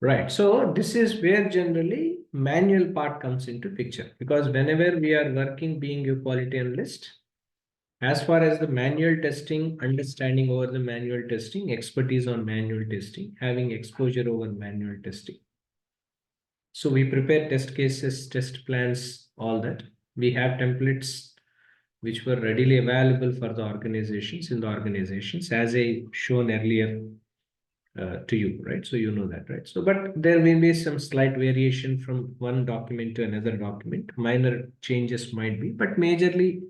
Right. So this is where generally manual part comes into picture, because whenever we are working being a quality analyst, as far as the manual testing, understanding over the manual testing, expertise on manual testing, having exposure over manual testing. So we prepare test cases, test plans, all that. We have templates which were readily available for the organizations in the organizations, as I shown earlier to you, right? So you know that, right? So, but there may be some slight variation from one document to another document. Minor changes might be, but majorly,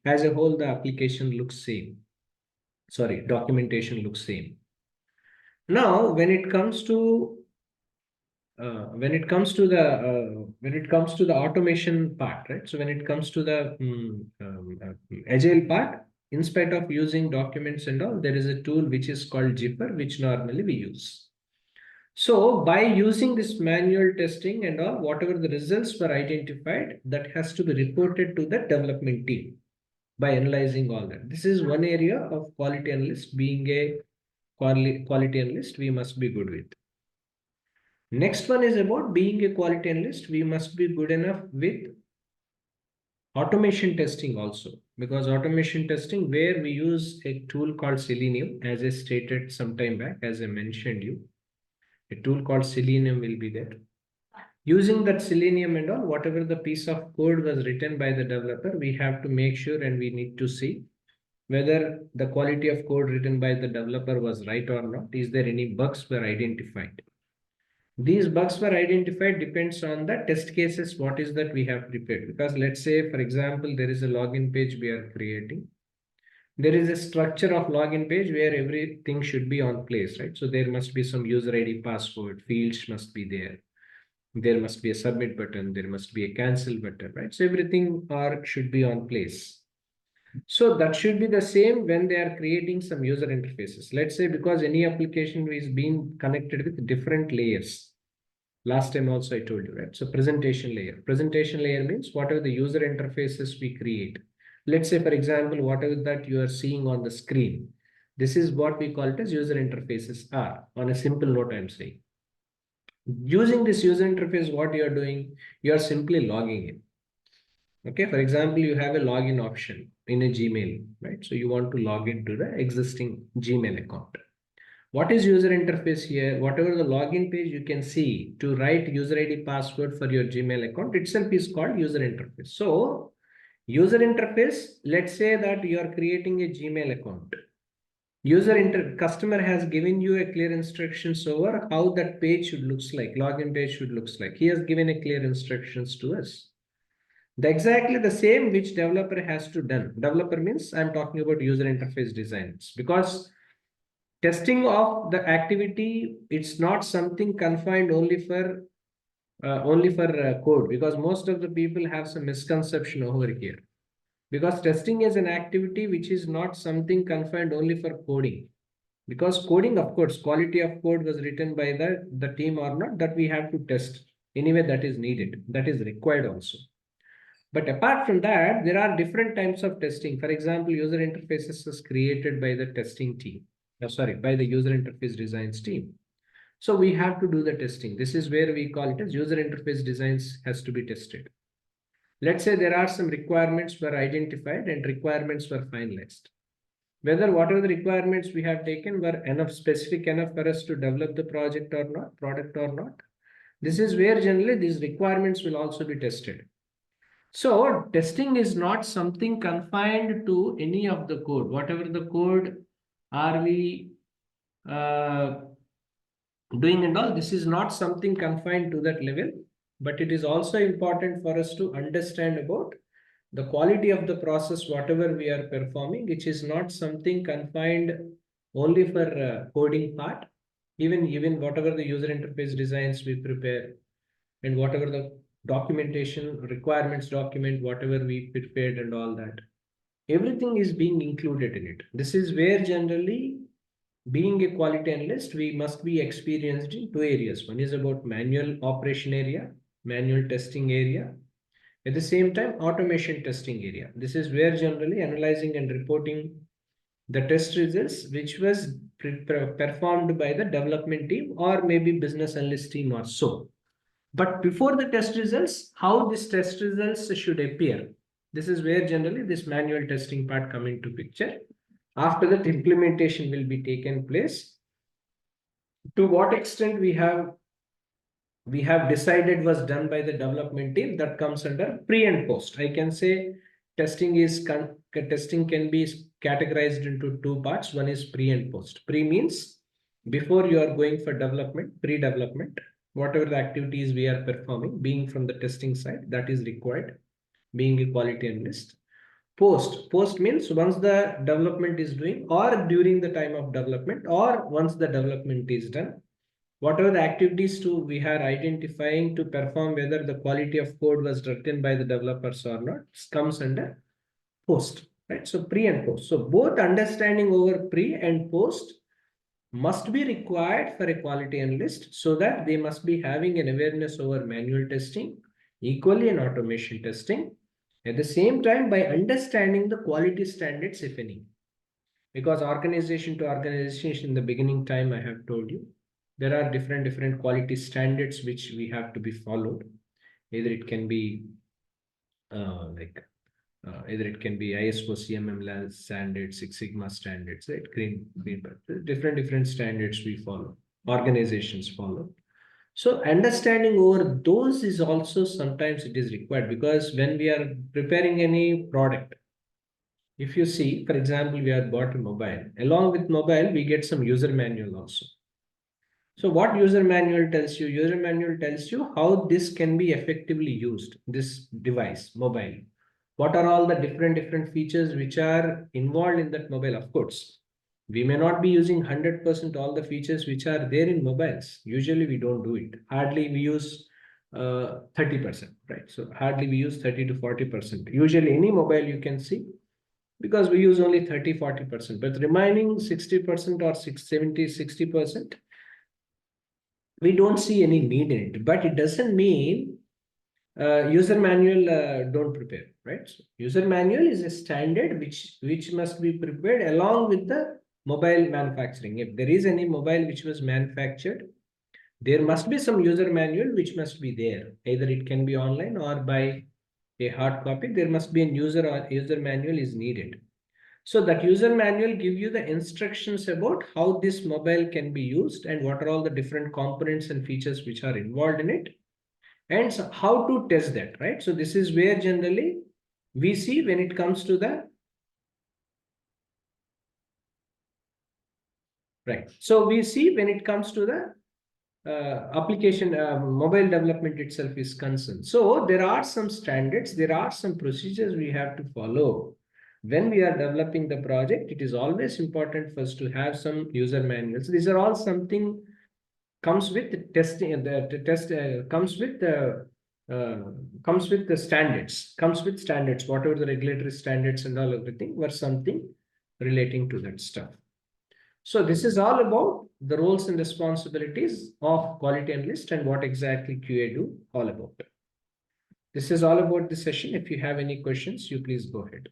as a whole, the application looks same. Sorry, documentation looks same. Now, when it comes to the automation part, right? So when it comes to the agile part, in spite of using documents and all, there is a tool which is called Jipper, which normally we use. So by using this manual testing and all, whatever the results were identified, that has to be reported to the development team by analyzing all that. This is one area of quality analyst. Being a quality analyst, we must be good with. Next one is about being a quality analyst. We must be good enough with automation testing also, because automation testing, where we use a tool called Selenium, as I stated some time back, as I mentioned you, a tool called Selenium will be there. Using that Selenium and all, whatever the piece of code was written by the developer, we have to make sure and we need to see whether the quality of code written by the developer was right or not. Is there any bugs were identified? These bugs were identified depends on the test cases. What is that we have prepared? Because let's say, for example, there is a login page we are creating. There is a structure of login page where everything should be on place, right? So there must be some user ID, password, fields must be there. There must be a submit button. There must be a cancel button, right? So everything should be on place. So that should be the same when they are creating some user interfaces. Let's say because any application is being connected with different layers. Last time also I told you, right? So presentation layer. Presentation layer means whatever the user interfaces we create. Let's say, for example, whatever that you are seeing on the screen. This is what we call it as user interfaces are. On a simple note, I'm saying. Using this user interface, what you are doing, you are simply logging in. Okay, for example, you have a login option in a Gmail, right? So you want to log into the existing Gmail account. What is user interface here? Whatever the login page you can see to write user ID password for your Gmail account itself is called user interface. So user interface, let's say that you are creating a Gmail account. Customer has given you a clear instructions over how that page should looks like, login page should looks like. He has given a clear instructions to us. Exactly the same which developer has to done. Developer means I'm talking about user interface designs, because testing of the activity, it's not something confined only for code, because most of the people have some misconception over here, because testing is an activity which is not something confined only for coding, because coding, of course, quality of code was written by the team or not, that we have to test anyway, that is needed, that is required also. But apart from that, there are different types of testing. For example, user interfaces is created by the testing team. Sorry, by the user interface designs team. So we have to do the testing. This is where we call it as user interface designs has to be tested. Let's say there are some requirements were identified and requirements were finalized. Whether whatever the requirements we have taken were enough specific enough for us to develop the project or not, product or not. This is where generally these requirements will also be tested. So testing is not something confined to any of the code. Whatever the code are we uh, doing and all, this is not something confined to that level, but it is also important for us to understand about the quality of the process, whatever we are performing, which is not something confined only for coding part. Even whatever the user interface designs we prepare, and whatever the documentation requirements document, whatever we prepared and all that, everything is being included in it. This is where generally being a quality analyst, we must be experienced in two areas. One is about manual operation area, manual testing area. At the same time, automation testing area. This is where generally analyzing and reporting the test results, which was performed by the development team or maybe business analyst team or so. But before the test results, how this test results should appear. This is where generally this manual testing part come into picture. After that, implementation will be taken place. To what extent we have decided was done by the development team, that comes under pre and post. I can say testing can be categorized into two parts. One is pre and post. Pre means before you are going for development, pre-development, whatever the activities we are performing, being from the testing side, that is required, being a quality analyst. Post means once the development is doing, or during the time of development, or once the development is done, whatever the activities to we are identifying to perform, whether the quality of code was written by the developers or not, comes under post, right? So pre and post. So both understanding over pre and post must be required for a quality analyst, so that they must be having an awareness over manual testing, equally in automation testing. At the same time, by understanding the quality standards, if any, because organization to organization, in the beginning time I have told you, there are different quality standards which we have to be followed. Either it can be either it can be ISO CMM standards, Six Sigma standards, right? Green different standards we follow, organizations follow. So understanding over those is also sometimes it is required, because when we are preparing any product, if you see, for example, we have bought a mobile. Along with mobile, we get some user manual also. So what user manual tells you? User manual tells you how this can be effectively used, this device, mobile. What are all the different features which are involved in that mobile? Of course, we may not be using 100% all the features which are there in mobiles. Usually we don't do it. Hardly we use 30%, right? So hardly we use 30 to 40%. Usually any mobile you can see, because we use only 30-40%, but remaining 60% or 60%, we don't see any need in it. But it doesn't mean user manual don't prepare, right? So user manual is a standard which must be prepared along with the mobile manufacturing. If there is any mobile which was manufactured, there must be some user manual which must be there. Either it can be online or by a hard copy. There must be a user manual is needed. So that user manual give you the instructions about how this mobile can be used and what are all the different components and features which are involved in it, and so how to test that, right? So this is where generally we see when it comes to the right. So we see when it comes to the application mobile development itself is concerned. So there are some standards, there are some procedures we have to follow. When we are developing the project, it is always important for us to have some user manuals. These are all something comes with testing. The test comes with the standards. Comes with standards. Whatever the regulatory standards and all everything were something relating to that stuff. So this is all about the roles and responsibilities of quality analyst and what exactly QA do all about. This is all about the session. If you have any questions, you please go ahead.